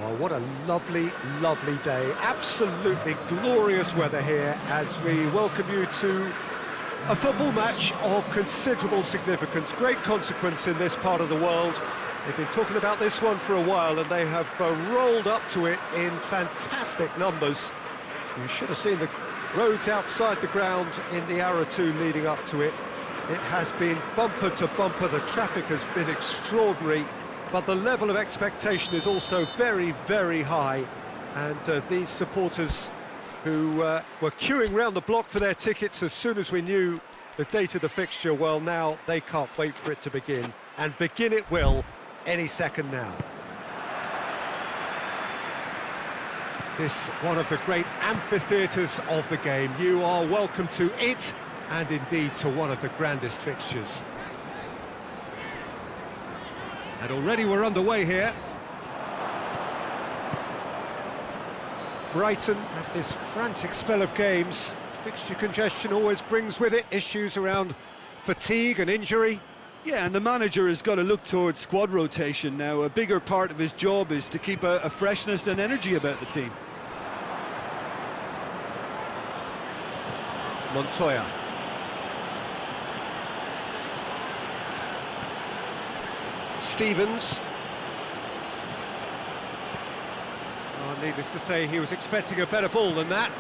Oh, what a lovely, lovely day. Absolutely glorious weather here as we welcome you to a football match of considerable significance, great consequence in this part of the world. They've been talking about this one for a while and they have rolled up to it in fantastic numbers. You should have seen the roads outside the ground in the hour or two leading up to it. It has been bumper to bumper, the traffic has been extraordinary, but the level of expectation is also very, very high. And these supporters who were queuing round the block for their tickets as soon as we knew the date of the fixture, well, now they can't wait for it to begin. And begin it will any second now. This one of the great amphitheatres of the game. You are welcome to it, and indeed to one of the grandest fixtures. And already we're underway here. Brighton have this frantic spell of games. Fixture congestion always brings with it issues around fatigue and injury. Yeah, and the manager has got to look towards squad rotation now. A bigger part of his job is to keep a freshness and energy about the team. Montoya. Stevens. Oh, needless to say, he was expecting a better ball than that.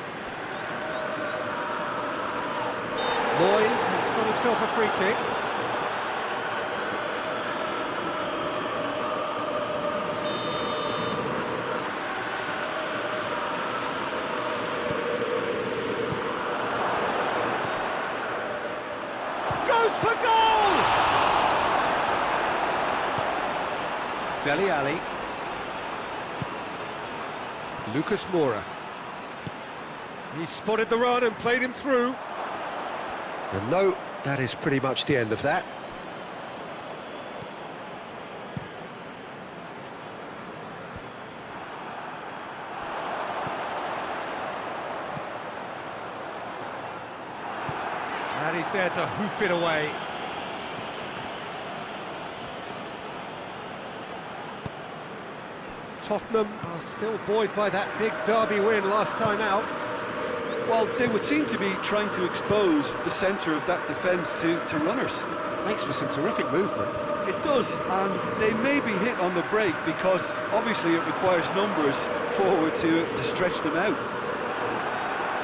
Moy has got himself a free kick. Goes for goal! Dele Alli. Lucas Moura. He spotted the run and played him through. And no, that is pretty much the end of that. And he's there to hoof it away. Tottenham are still buoyed by that big derby win last time out. Well, they would seem to be trying to expose the centre of that defence to runners. It makes for some terrific movement. It does, and they may be hit on the break because obviously it requires numbers forward to stretch them out.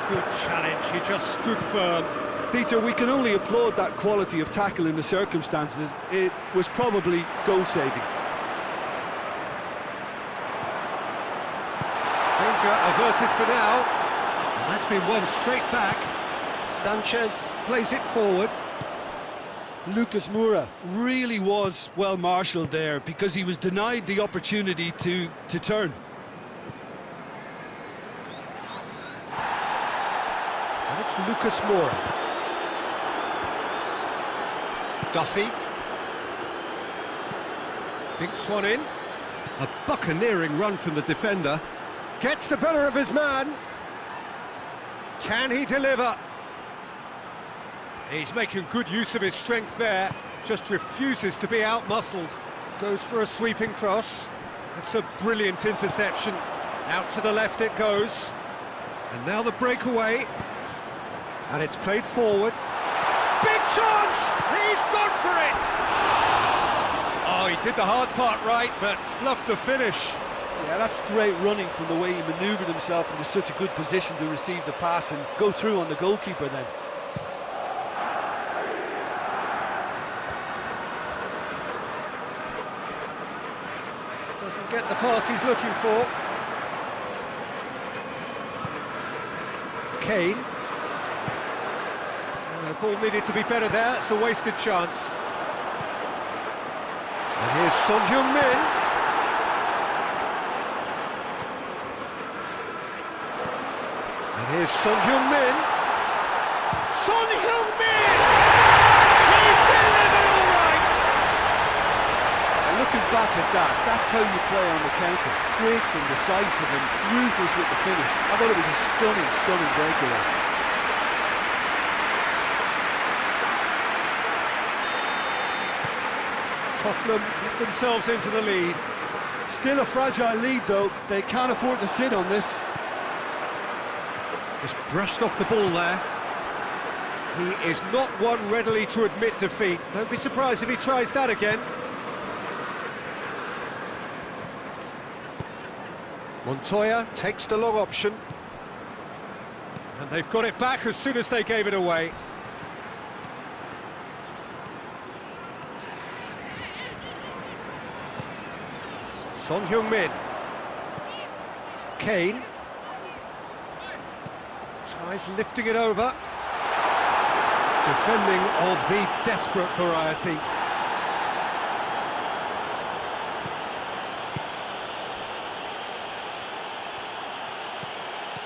Good challenge, he just stood firm. Peter, we can only applaud that quality of tackle in the circumstances. It was probably goal-saving. Danger averted for now. And that's been won straight back. Sanchez plays it forward. Lucas Moura really was well marshalled there because he was denied the opportunity to turn. And it's Lucas Moura. Duffy. Dinks one in. A buccaneering run from the defender. Gets the better of his man. Can he deliver? He's making good use of his strength there. Just refuses to be out-muscled. Goes for a sweeping cross. It's a brilliant interception. Out to the left it goes. And now the breakaway. And it's played forward. Big chance! He's gone for it! Oh, he did the hard part right, but fluffed the finish. Yeah, that's great running from the way he manoeuvred himself into such a good position to receive the pass and go through on the goalkeeper then. Doesn't get the pass he's looking for. Kane. The ball needed to be better there, it's a wasted chance. And here's Son Heung-min. And here's Son Heung-min. Son Heung-min! He's delivered all right! And looking back at that, that's how you play on the counter. Quick and decisive and ruthless with the finish. I thought it was a stunning, stunning breakaway. Tottenham get themselves into the lead. Still a fragile lead, though. They can't afford to sit on this. Just brushed off the ball there. He is not one readily to admit defeat. Don't be surprised if he tries that again. Montoya takes the long option. And they've got it back as soon as they gave it away. Son Heung-min. Kane. Tries lifting it over. Defending of the desperate variety.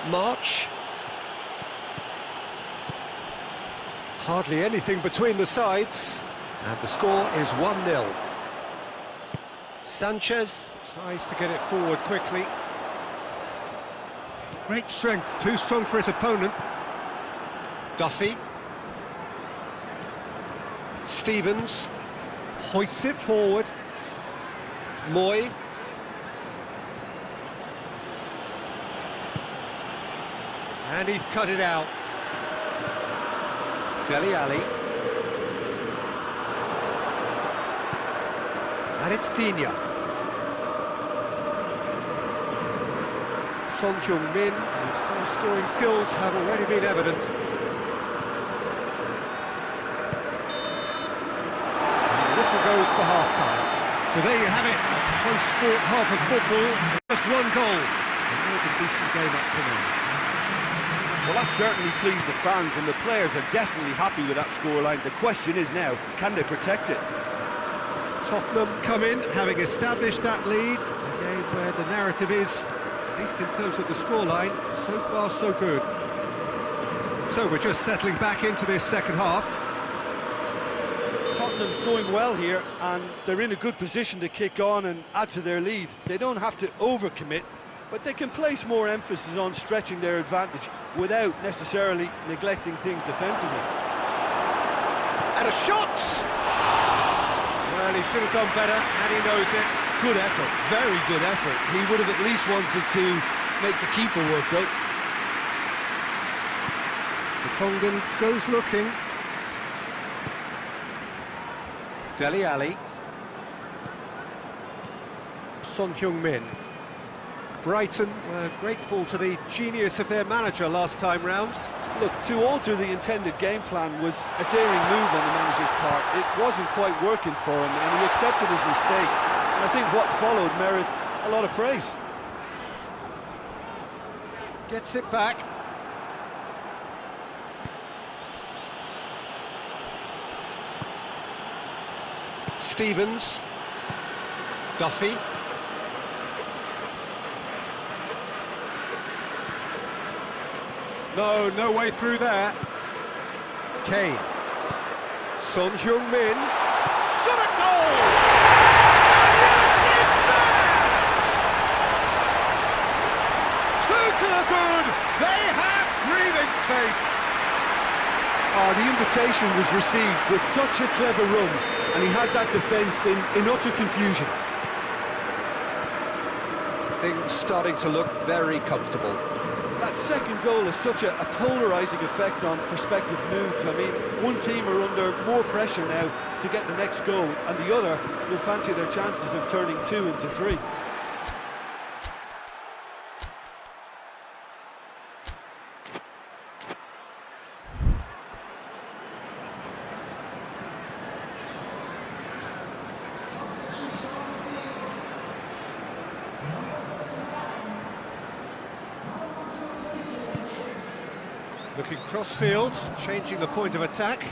March. Hardly anything between the sides. And the score is 1-0. Sanchez tries to get it forward quickly. Great strength, too strong for his opponent. Duffy. Stevens hoists it forward. Moy. And he's cut it out. Dele Alli. And it's Digne. Son Heung-min, whose goal-scoring skills have already been evident. And the whistle goes for half-time. So there you have it, a close-fought half of football, just one goal. A more than decent game up to now. Well, that certainly pleased the fans, and the players are definitely happy with that scoreline. The question is now, can they protect it? Tottenham come in, having established that lead, a game where the narrative is, at least in terms of the scoreline, so far so good. So we're just settling back into this second half. Tottenham going well here, and they're in a good position to kick on and add to their lead. They don't have to overcommit, but they can place more emphasis on stretching their advantage without necessarily neglecting things defensively. And a shot! Well, he should have done better, and he knows it. Good effort, very good effort. He would have at least wanted to make the keeper work, though. The Tongan goes looking. Dele Alli. Son Heung-min. Brighton were grateful to the genius of their manager last time round. Look, to alter the intended game plan was a daring move on the manager's part. It wasn't quite working for him, and he accepted his mistake. And I think what followed merits a lot of praise. Gets it back. Stevens. Duffy. No way through there. Kane. Son Heung-min. Shot at goal! And yes, it's there! 2 to the good. They have breathing space. The invitation was received with such a clever run, and he had that defence in utter confusion. Things starting to look very comfortable. That second goal has such a polarising effect on prospective moods. I mean, one team are under more pressure now to get the next goal, and the other will fancy their chances of turning 2 into 3. Looking cross-field, changing the point of attack.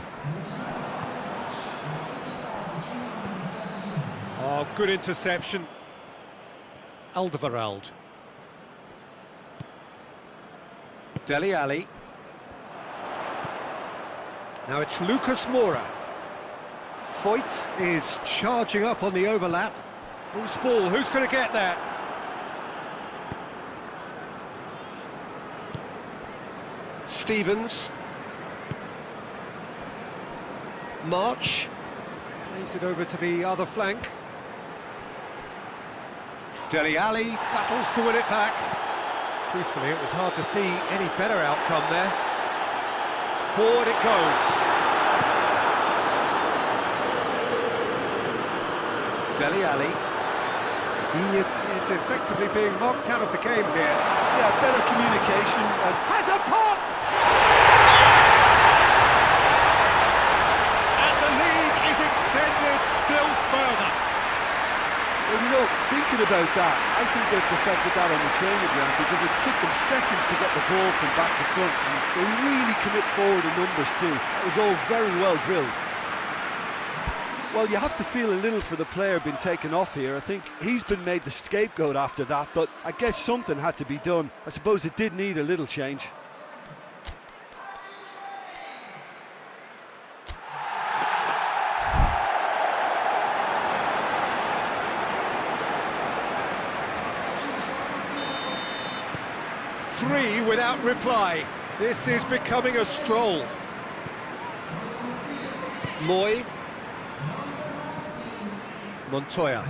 Oh, good interception. Alderweireld. Dele Alli. Now it's Lucas Moura. Foyt is charging up on the overlap. Who's ball? Who's going to get there? Stevens. March. Plays it over to the other flank. Dele Alli battles to win it back. Truthfully, it was hard to see any better outcome there. Forward it goes. Dele Alli. He is effectively being marked out of the game here. Yeah, better communication. And Has a pop! Yes! And the lead is extended still further. well, you know, thinking about that, I think they've perfected that on the training ground because it took them seconds to get the ball from back to front. And they really commit forward in numbers too. That was all very well drilled. Well, you have to feel a little for the player being taken off here. I think he's been made the scapegoat after that, but I guess something had to be done. I suppose it did need a little change. Three without reply. This is becoming a stroll. Moy. Montoya.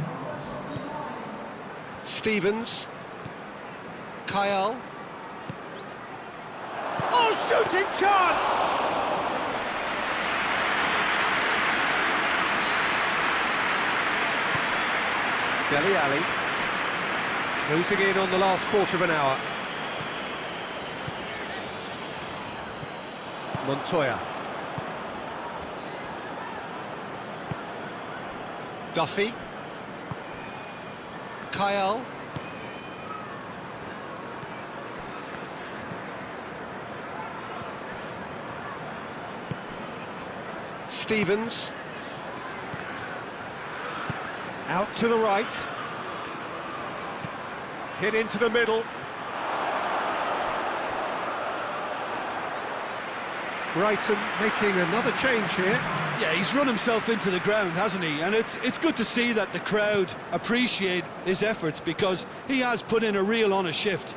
Stevens. Kyle. Oh, shooting chance! Dele Alli. Closing in on the last quarter of an hour. Montoya. Duffy. Kyle. Stevens. Out to the right. Hit into the middle. Brighton making another change here. Yeah, he's run himself into the ground, hasn't he? And it's good to see that the crowd appreciate his efforts because he has put in a real honest shift.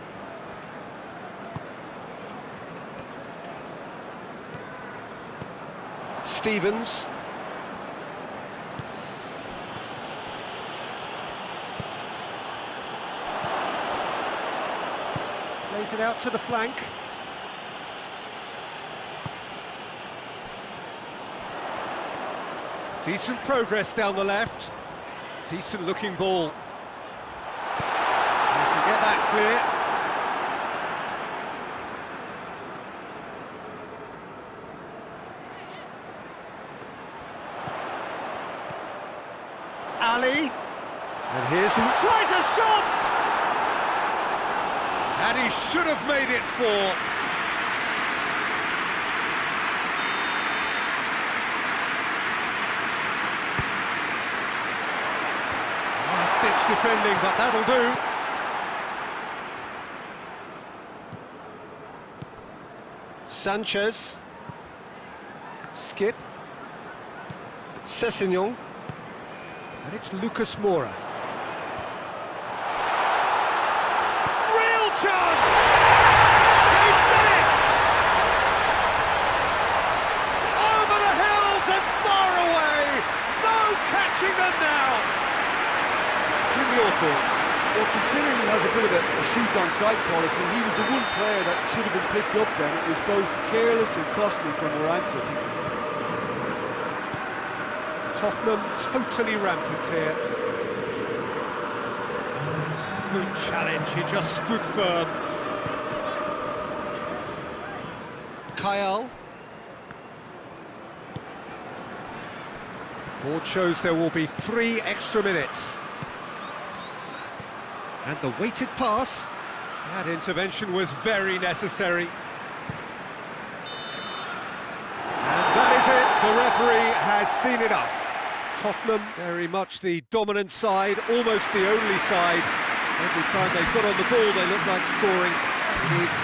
Stevens. Plays it out to the flank. Decent progress down the left. Decent looking ball. You can get that clear. Ali. And here's the... Tries a shot! And he should have made it four. Last-ditch defending, but that'll do. Sanchez. Skip. Sessegnon. And it's Lucas Moura. Real chance! They've done it! Over the hills and far away! No catching them now! Jim, your thoughts? Well, considering he has a bit of a shoot-on-sight policy, he was the one player that should have been picked up then. It was both careless and costly from where I'm sitting. Tottenham totally rampant here. Good challenge, he just stood firm. Kyle. Board shows there will be 3 extra minutes. And the weighted pass. That intervention was very necessary. And that is it, the referee has seen enough. Tottenham, very much the dominant side, almost the only side. Every time they got on the ball, they looked like scoring. It is